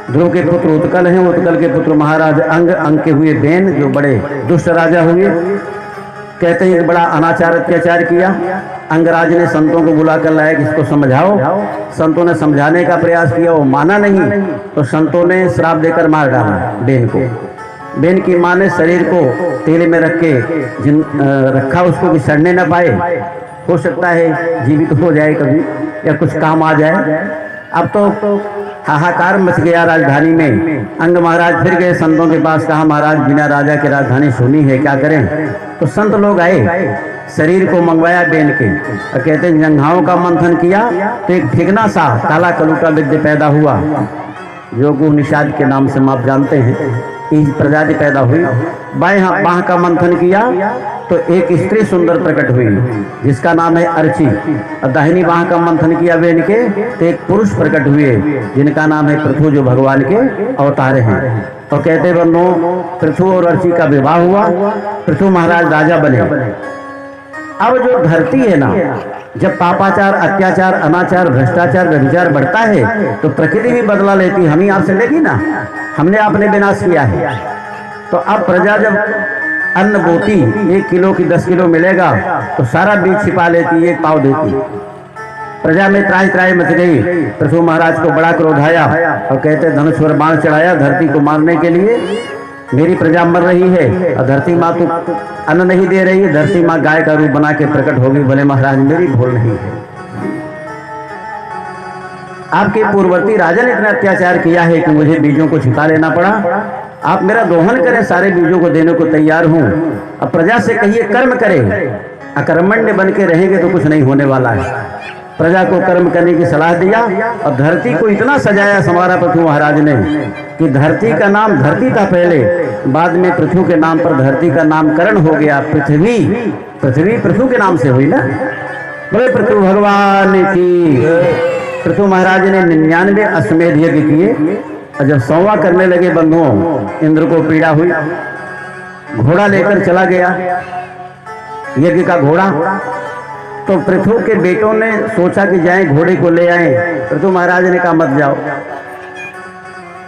ध्रुव के पुत्र उत्कल हैं, उत्कल के पुत्र महाराज अंग, अंग के हुए बेन जो बड़े दुष्ट राजा हुए। कहते हैं कि बड़ा अनाचार अत्याचार किया। अंगराज ने संतों को बुलाकर लाया कि इसको समझाओ। संतों ने समझाने का प्रयास किया, वो माना नहीं, तो संतों ने श्राप देकर मार डाला बेन को। बेन की माँ ने शरीर को तेल में रख के रखा उसको कि सड़ने न पाए, हो सकता है जीवित हो जाए कभी या कुछ काम आ जाए। अब तो हाहाकार मच गया राजधानी में। अंग महाराज फिर गए संतों के पास, कहा महाराज बिना राजा के राजधानी सोनी है, क्या करें। तो संत लोग आए, शरीर को मंगवाया बेन के और कहते हैं जंघाओं का मंथन किया तो एक ठिगना सा काला कलूटा विद्य पैदा हुआ, जो गुह निषाद के नाम से आप जानते हैं। इस प्रजाति पैदा हुई। बाएं बाह का मंथन किया तो एक स्त्री सुंदर प्रकट हुई जिसका नाम है अर्ची, और दाहिनी बाह का मंथन किया बेन के तो एक पुरुष प्रकट हुए जिनका नाम है पृथु, जो भगवान के अवतार हैं। तो कहते बंधु पृथु और अर्ची का विवाह हुआ, पृथु महाराज राजा बने। अब जो धरती है ना, जब पापाचार, अत्याचार, अनाचार, भ्रष्टाचार, व्यभिचार बढ़ता है तो प्रकृति भी बदला लेती, हम ही आपसे लेगी ना, हमने आपने विनाश किया है। तो अब प्रजा जब अन्न बोती 1 किलो की 10 किलो मिलेगा तो सारा बीज छिपा लेती, एक पाव देती। प्रजा में त्राही त्राही मच गई। पृथु महाराज को बड़ा क्रोध आया और कहते धनुष पर बाण चढ़ाया धरती को मारने के लिए। मेरी प्रजा मर रही है और धरती माँ तो अन्न नहीं दे रही है, धरती माँ गाय का रूप बना के प्रकट होगी। बोले महाराज मेरी भूल नहीं है, आपके पूर्ववर्ती राजा ने इतना अत्याचार किया है कि मुझे बीजों को छिपा लेना पड़ा। आप मेरा दोहन करें, सारे बीजों को देने को तैयार हूं। अब प्रजा से कहिए कर्म करें, अकर्मण्य बन के रहेंगे तो कुछ नहीं होने वाला है। प्रजा को कर्म करने की सलाह दिया और धरती को इतना सजाया संवारा पृथु महाराज ने कि धरती का नाम धरती था पहले, बाद में पृथु के नाम पर धरती का नामकरण हो गया पृथ्वी। पृथ्वी पृथु के नाम से हुई ना। बोले पृथु भगवान की। पृथु महाराज ने 99 अश्वमेध यज्ञ किए और जब 100वां करने लगे बंधुओं, इंद्र को पीड़ा हुई। घोड़ा लेकर चला गया यज्ञ का घोड़ा। तो पृथु के बेटों ने सोचा कि जाएं घोड़े को ले आए। पृथु महाराज ने कहा मत जाओ।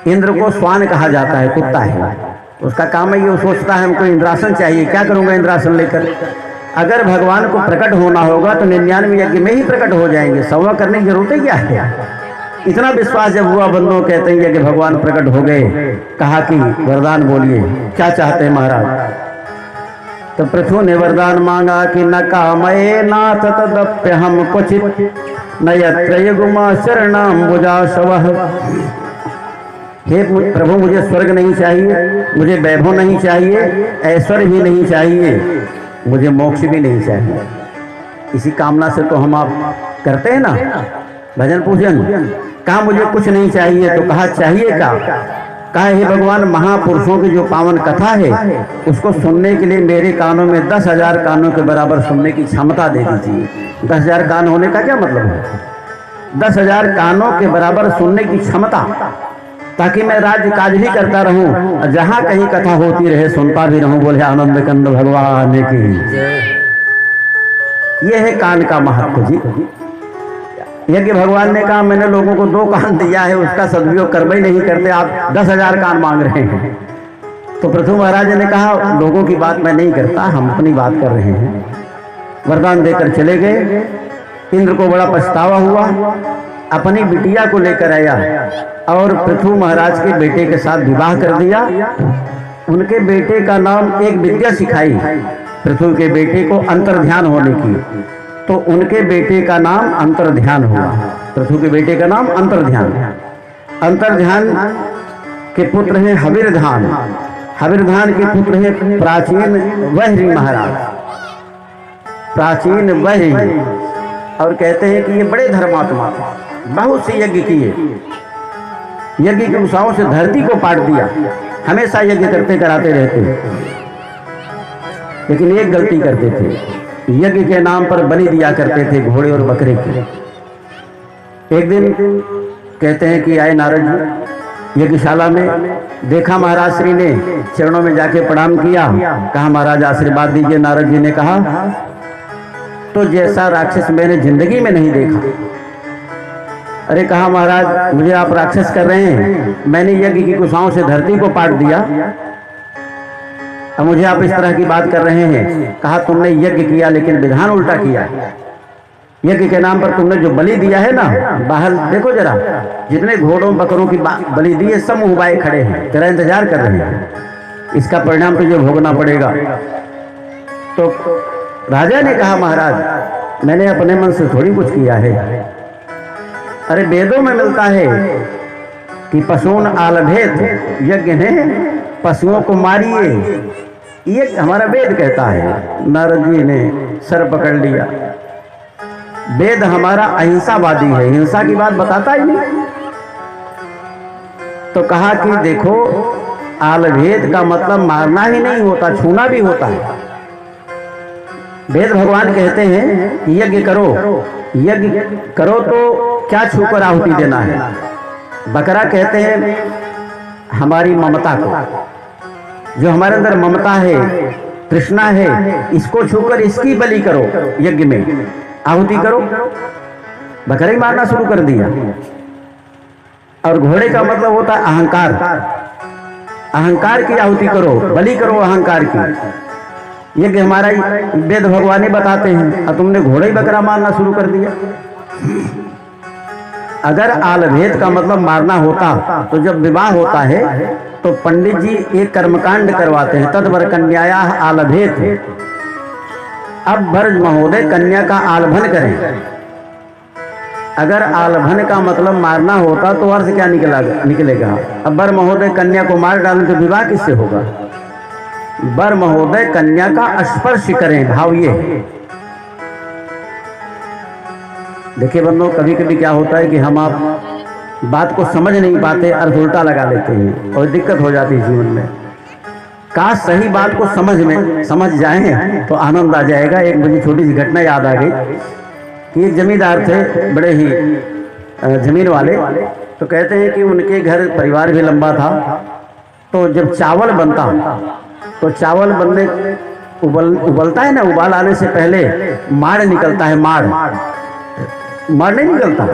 इंद्र को स्वान कहा जाता है, कुत्ता है, उसका काम है ये सोचता है हमको इंद्रासन चाहिए, क्या करूंगा इंद्रासन लेकर। अगर भगवान को प्रकट होना होगा तो 99 यज्ञ में ही प्रकट हो जाएंगे, 100वां करने की जरूरत है क्या है। इतना विश्वास जब हुआ बंधुओं, कहते हैं कि भगवान प्रकट हो गए। कहा कि वरदान बोलिए क्या चाहते हैं महाराज। तो पृथु ने वरदान मांगा कि न कामये नाथ तदप्य हम क्वचित न यत्र युग्मा शरणम बुजाशवः। हे प्रभु मुझे स्वर्ग नहीं चाहिए, मुझे वैभव नहीं चाहिए, ऐश्वर्य भी नहीं चाहिए, मुझे मोक्ष भी नहीं चाहिए। इसी कामना से तो हम आप करते हैं ना भजन पूजन। कहा मुझे कुछ नहीं चाहिए, तो कहा चाहिए क्या। कहा हे भगवान महापुरुषों की जो पावन कथा है उसको सुनने के लिए मेरे कानों में 10,000 कानों के बराबर सुनने की क्षमता दे दीजिए। 10,000 कान होने का क्या मतलब है, 10,000 कानों के बराबर सुनने की क्षमता, ताकि मैं राज्य काज भी करता रहूं, जहां कहीं कथा होती रहे सुनता भी रहूं। बोले आनंद कंद भगवान की। यह है कान का महत्व जी। यज्ञ भगवान ने कहा मैंने लोगों को 2 कान दिया है, उसका सदुपयोग कर्म ही नहीं करते, आप 10,000 कान मांग रहे हैं। तो पृथु महाराज ने कहा लोगों की बात मैं नहीं करता, हम अपनी बात कर रहे हैं। वरदान देकर चले गए। इंद्र को बड़ा पछतावा हुआ, अपनी बिटिया को लेकर आया और पृथु महाराज के बेटे के साथ विवाह कर दिया। उनके बेटे का नाम एक विद्या सिखाई पृथु के बेटे को अंतर्ध्यान होने की, तो उनके बेटे का नाम अंतर्ध्यान हुआ। पृथु के बेटे का नाम अंतर्ध्यान। अंतर्ध्यान के पुत्र हैं हविर्धान, हविर्धान के पुत्र हैं प्राचीन वह्रि महाराज, प्राचीन वह्रि। और कहते हैं कि ये बड़े धर्मात्मा, बहुत से यज्ञ किए, यज्ञ के उत्साहों से धरती को पाट दिया, हमेशा यज्ञ करते कराते रहते, लेकिन एक गलती करते थे, यज्ञ के नाम पर बलि दिया करते थे घोड़े और बकरे के। एक दिन कहते हैं कि आए नारद जी यज्ञशाला में, देखा महाराज श्री ने, चरणों में जाके प्रणाम किया, कहा महाराज आशीर्वाद दीजिए। नारद जी ने कहा तो जैसा राक्षस मैंने जिंदगी में नहीं देखा। अरे कहा महाराज मुझे आप राक्षस कर रहे हैं, मैंने यज्ञ की कुशाओं से धरती को पाट दिया, अब मुझे आप इस तरह की बात कर रहे हैं। कहा तुमने यज्ञ किया लेकिन विधान उल्टा किया। यज्ञ के नाम पर तुमने जो बलि दिया है ना, बाहर देखो जरा, जितने घोड़ों बकरों की बलि दी है सब मुंह बाए खड़े हैं, तेरा इंतजार कर रहे हैं, इसका परिणाम तुझे भोगना पड़ेगा। तो राजा ने कहा महाराज मैंने अपने मन से थोड़ी कुछ किया है, अरे वेदों में मिलता है कि पशुन आलभेत यज्ञ ने पशुओं को मारिए, ये हमारा वेद कहता है। नारद जी ने सर पकड़ लिया, वेद हमारा अहिंसावादी है, हिंसा की बात बताता ही नहीं। तो कहा कि देखो आलभेद का मतलब मारना ही नहीं होता, छूना भी होता है। वेद भगवान कहते हैं कि यज्ञ करो, यज्ञ करो तो क्या छूकर आहुति देना है। बकरा कहते हैं हमारी ममता को, जो हमारे अंदर ममता है, तृष्णा है, इसको छूकर इसकी बलि करो, यज्ञ में आहुति करो। बकरा ही मारना शुरू कर दिया। और घोड़े का मतलब होता है अहंकार, अहंकार की आहुति करो, बलि करो अहंकार की। यज्ञ हमारा वेद भगवान बताते हैं, और तुमने घोड़े ही बकरा मारना शुरू कर दिया। अगर आलभेद का मतलब मारना होता तो जब विवाह होता है तो पंडित जी एक कर्मकांड करवाते हैं, तद्वर कन्याया आलभेद, अब भर्ज महोदय कन्या का आलभन करें। अगर आलभन का मतलब मारना होता तो अर्थ क्या निकलेगा। अब बर महोदय कन्या को मार डालें तो विवाह किससे होगा। बर महोदय कन्या का स्पर्श करें, भाव ये। देखिए बंधुओं, कभी कभी क्या होता है कि हम आप बात को समझ नहीं पाते, अर्थ उल्टा लगा लेते हैं और दिक्कत हो जाती है जीवन में। काश सही बात को समझ जाएं तो आनंद आ जाएगा। एक मुझे छोटी सी घटना याद आ गई कि एक जमींदार थे, बड़े ही जमीन वाले। तो कहते हैं कि उनके घर परिवार भी लंबा था, तो जब चावल बनता तो चावल बनने उबलता है ना, उबाल आने से पहले माड़ निकलता है, माड़ नहीं निकलता।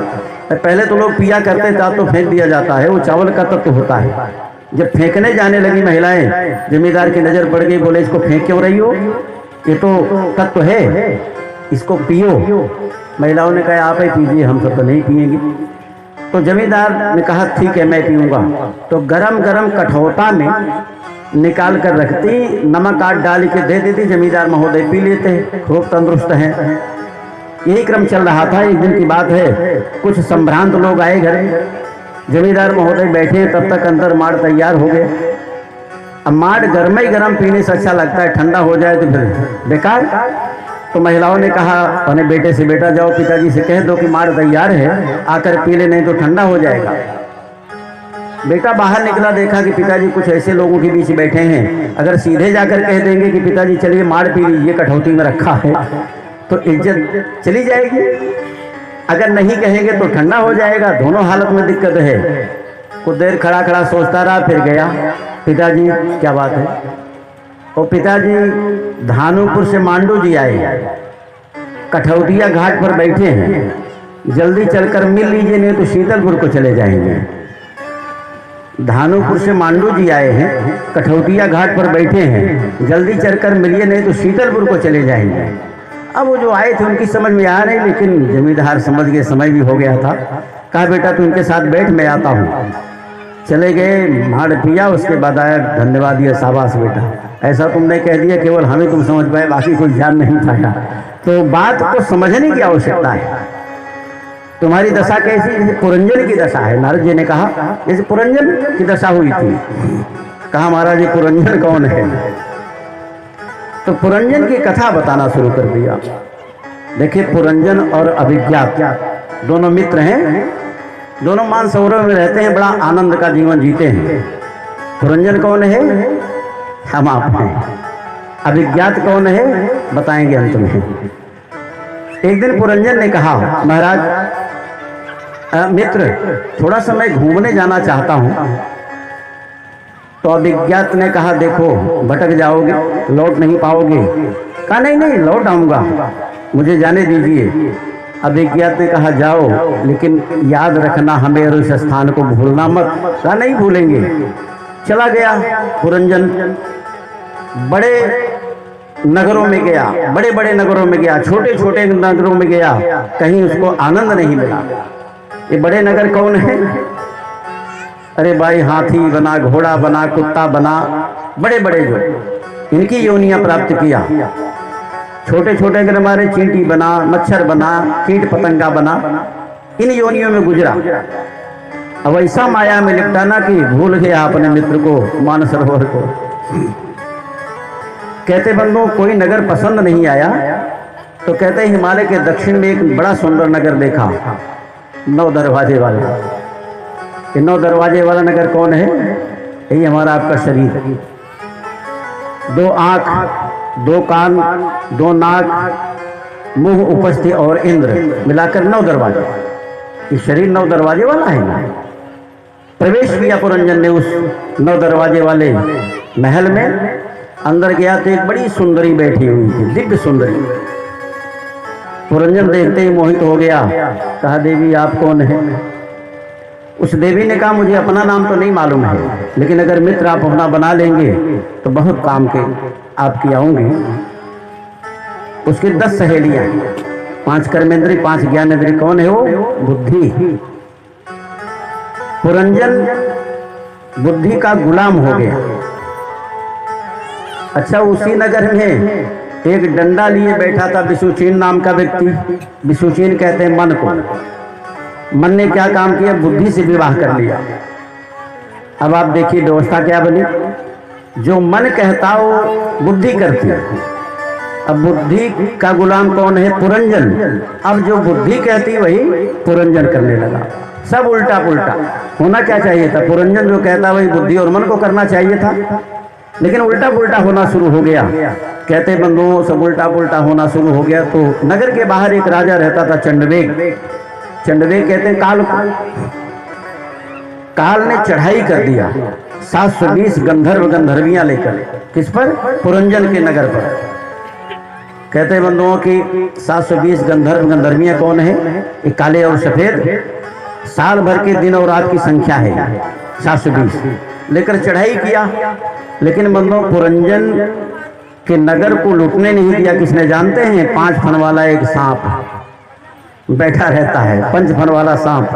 पहले तो लोग पिया करते थे, तो फेंक दिया जाता है, वो चावल का तत्व होता है। जब फेंकने जाने लगी महिलाएं, जमींदार की नजर पड़ गई, बोले इसको फेंक क्यों रही हो, ये तो तत्व है, इसको पियो। महिलाओं ने कहा आप ही पीजिए, हम सब तो नहीं पिएंगे। तो जमींदार ने कहा ठीक है मैं पीऊंगा। तो गरम गरम कठौता में निकाल कर रखती, नमक आट डाल के दे देती, जमींदार महोदय पी लेते, खूब तंदुरुस्त हैं। यही क्रम चल रहा था। एक दिन की बात है, कुछ संभ्रांत लोग आए घर, जमींदार महोदय बैठे, तब तक अंदर माड़ तैयार हो गए। अब माड़ गर्म ही गर्म पीने से अच्छा लगता है, ठंडा हो जाए तो फिर बेकार। तो महिलाओं ने कहा अपने बेटे से, बेटा जाओ पिताजी से कह दो कि माड़ तैयार है, आकर पी ले, नहीं तो ठंडा हो जाएगा। बेटा बाहर निकला, देखा कि पिताजी कुछ ऐसे लोगों के बीच बैठे हैं, अगर सीधे जाकर कह देंगे कि पिताजी चलिए माड़ पी लीजिए, कठौती में रखा है, तो इज्जत चली जाएगी। अगर नहीं कहेंगे तो ठंडा हो जाएगा, दोनों हालत में दिक्कत है। कुछ देर खड़ा खड़ा सोचता रहा, फिर गया, पिताजी क्या बात है। और पिताजी धानुपुर से मांडू जी आए, कठौतिया घाट पर बैठे हैं, जल्दी चलकर मिल लीजिए, नहीं तो शीतलपुर को चले जाएंगे। धानुपुर से मांडू जी आए हैं, कठौतिया घाट पर बैठे हैं, जल्दी चलकर मिलिए, नहीं तो शीतलपुर को चले जाएंगे। अब वो जो आए थे उनकी समझ में आ नहीं, लेकिन जमींदार समझ गए, समय भी हो गया था। कहा बेटा तू इनके साथ बैठ, मैं आता हूँ। चले गए, माड़ पिया, उसके बाद आया, धन्यवाद दिया, शाबाश बेटा, ऐसा तुमने कह दिया, केवल हमें तुम समझ पाए, बाकी कोई ध्यान नहीं था। तो बात को समझने की आवश्यकता है। तुम्हारी दशा कैसी, जैसे पुरंजन की दशा है। नारद जी ने कहा जैसे पुरंजन की दशा हुई थी। कहा महाराज ये पुरंजन कौन है। तो पुरंजन की कथा बताना शुरू कर दिया। देखिए पुरंजन और अभिज्ञात दोनों मित्र हैं, दोनों मानसरोवर में रहते हैं, बड़ा आनंद का जीवन जीते हैं। पुरंजन कौन है, हम आप हैं। अभिज्ञात कौन है, बताएंगे अंत में। एक दिन पुरंजन ने कहा महाराज मित्र थोड़ा सा मैं घूमने जाना चाहता हूँ। तो अभिज्ञात ने कहा देखो भटक जाओगे, लौट नहीं पाओगे। कहा नहीं नहीं लौट आऊंगा, मुझे जाने दीजिए। अब एक ज्ञात ने कहा जाओ, लेकिन याद रखना हमें और इस स्थान को भूलना मत। कहा नहीं भूलेंगे। चला गया पुरंजन, बड़े नगरों में गया, बड़े बड़े नगरों में गया, छोटे छोटे नगरों में गया, कहीं उसको आनंद नहीं मिला। ये बड़े नगर कौन है? अरे भाई, हाथी बना, घोड़ा बना, कुत्ता बना, बड़े बड़े जो इनकी योनियां प्राप्त किया। छोटे छोटे अगर हमारे चींटी बना, मच्छर बना, कीट पतंगा बना, इन योनियों में गुजरा। अब ऐसा माया में लिपटा ना कि भूल गया अपने मित्र को, मानसरोवर को। कहते बंधु कोई नगर पसंद नहीं आया तो कहते हिमालय के दक्षिण में एक बड़ा सुंदर नगर देखा, 9 दरवाजे वाला। ये 9 दरवाजे वाला नगर कौन है? यही हमारा आपका शरीर। 2 आंख, 2 कान, 2 नाक, मुंह, उपस्थिति और इंद्र मिलाकर 9 दरवाजे। ये शरीर 9 दरवाजे वाला है ना। प्रवेश किया पुरंजन ने उस 9 दरवाजे वाले महल में। अंदर गया तो एक बड़ी सुंदरी बैठी हुई थी, दिव्य सुंदरी। पुरंजन देखते ही मोहित हो गया। कहा देवी आप कौन है? उस देवी ने कहा मुझे अपना नाम तो नहीं मालूम है, लेकिन अगर मित्र आप अपना बना लेंगे तो बहुत काम के आपकी आऊंगी। उसकी 10 सहेलियां, 5 कर्मेंद्री, 5 ज्ञानेंद्री। कौन है वो? बुद्धि। पुरंजन बुद्धि का गुलाम हो गया। अच्छा, उसी नगर में एक डंडा लिए बैठा था विसुचीन नाम का व्यक्ति। विसुचीन कहते हैं मन को। मन ने क्या काम किया? बुद्धि से विवाह कर लिया। अब आप देखिए व्यवस्था क्या बनी। जो मन कहता वो बुद्धि करती है। अब बुद्धि का गुलाम कौन है? पुरंजन। अब जो बुद्धि कहती वही पुरंजन करने लगा। सब उल्टा पुल्टा। होना क्या चाहिए था? पुरंजन जो कहता वही बुद्धि और मन को करना चाहिए था, लेकिन उल्टा पुल्टा होना शुरू हो गया। कहते बंधुओं सब उल्टा पुल्टा होना शुरू हो गया। तो नगर के बाहर एक राजा रहता था, चंडवेग। चंडवेग कहते हैं काल को। काल ने चढ़ाई कर दिया 720 गंधर्व गंधर्वियां लेकर। किस पर? पुरंजन के नगर पर। कहते बंधुओं की 720 गंधर्व गंधर्वियां कौन है? ये काले और सफेद, साल भर के दिन और रात की संख्या है 720। लेकर चढ़ाई किया, लेकिन बंधुओं पुरंजन के नगर को लूटने नहीं दिया। किसने जानते हैं? 5 फन वाला एक सांप बैठा रहता है। 5 फन वाला सांप,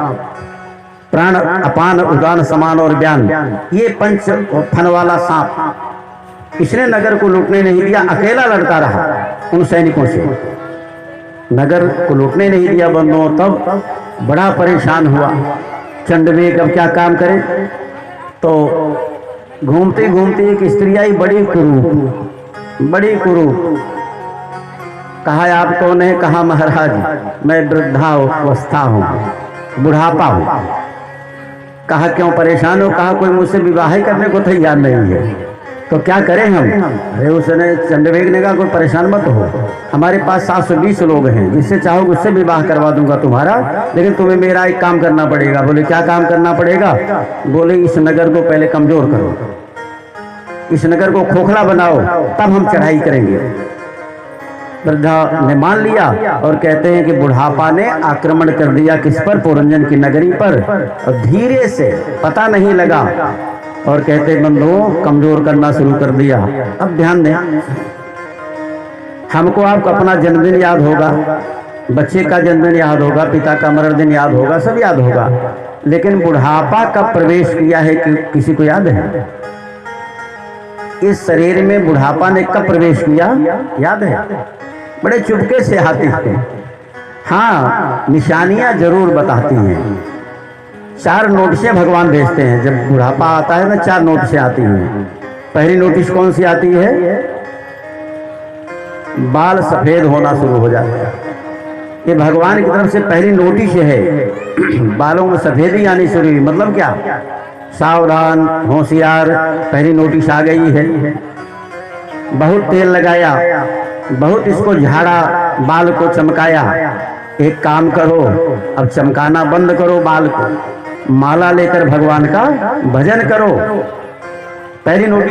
प्राण अपान उदान समान और ज्ञान, ये 5 फन वाला सांप, इसने नगर को लूटने नहीं दिया। अकेला लड़ता रहा उन सैनिकों से, नगर को लूटने नहीं दिया। बंधुओं तब बड़ा परेशान हुआ चंडवेग। अब क्या काम करे? तो घूमते घूमते एक स्त्री आई, बड़ी कुरूप, बड़ी कुरूप। कहा आप कौन है? कहा महाराज मैं वृद्धावस्था हूँ, बुढ़ापा हूँ। कहा क्यों परेशान हो? कहा कोई मुझसे विवाह करने को तैयार नहीं है, तो क्या करें हम? अरे उसने चंडवेग ने कहा कोई परेशान मत हो, हमारे पास 720 लोग हैं, जिससे चाहोगे उससे विवाह करवा दूंगा तुम्हारा, लेकिन तुम्हें मेरा एक काम करना पड़ेगा। बोले क्या काम करना पड़ेगा? बोले इस नगर को पहले कमजोर करो, इस नगर को खोखला बनाओ, तब हम चढ़ाई करेंगे। वृद्धा ने मान लिया और कहते हैं कि बुढ़ापा ने आक्रमण कर दिया किस पर? पुरंजन की नगरी पर। और धीरे से पता नहीं लगा और कहते बंधुओं कमजोर करना शुरू कर दिया। अब ध्यान दें, हमको आपका अपना जन्मदिन याद होगा, बच्चे का जन्मदिन याद होगा, पिता का मरण दिन याद होगा, सब याद होगा, लेकिन बुढ़ापा कब प्रवेश किया है कि किसी को याद है? इस शरीर में बुढ़ापा ने कब प्रवेश किया याद है? बड़े चुपके से आती है। हाँ, निशानियां जरूर बताती हैं। 4 नोटिसें भगवान भेजते हैं जब बुढ़ापा आता है ना, 4 नोटिसें आती हैं। पहली नोटिस कौन सी आती है? बाल सफेद होना शुरू हो जाता है। ये भगवान की तरफ से पहली नोटिस है। बालों में सफेदी आनी शुरू हुई, मतलब क्या? सावधान, होशियार, पहली नोटिस आ गई है। बहुत तेल लगाया, बहुत इसको झाड़ा, बाल को चमकाया। एक काम करो, अब चमकाना बंद करो बाल को, माला लेकर भगवान का भजन करो। पहली नोटिस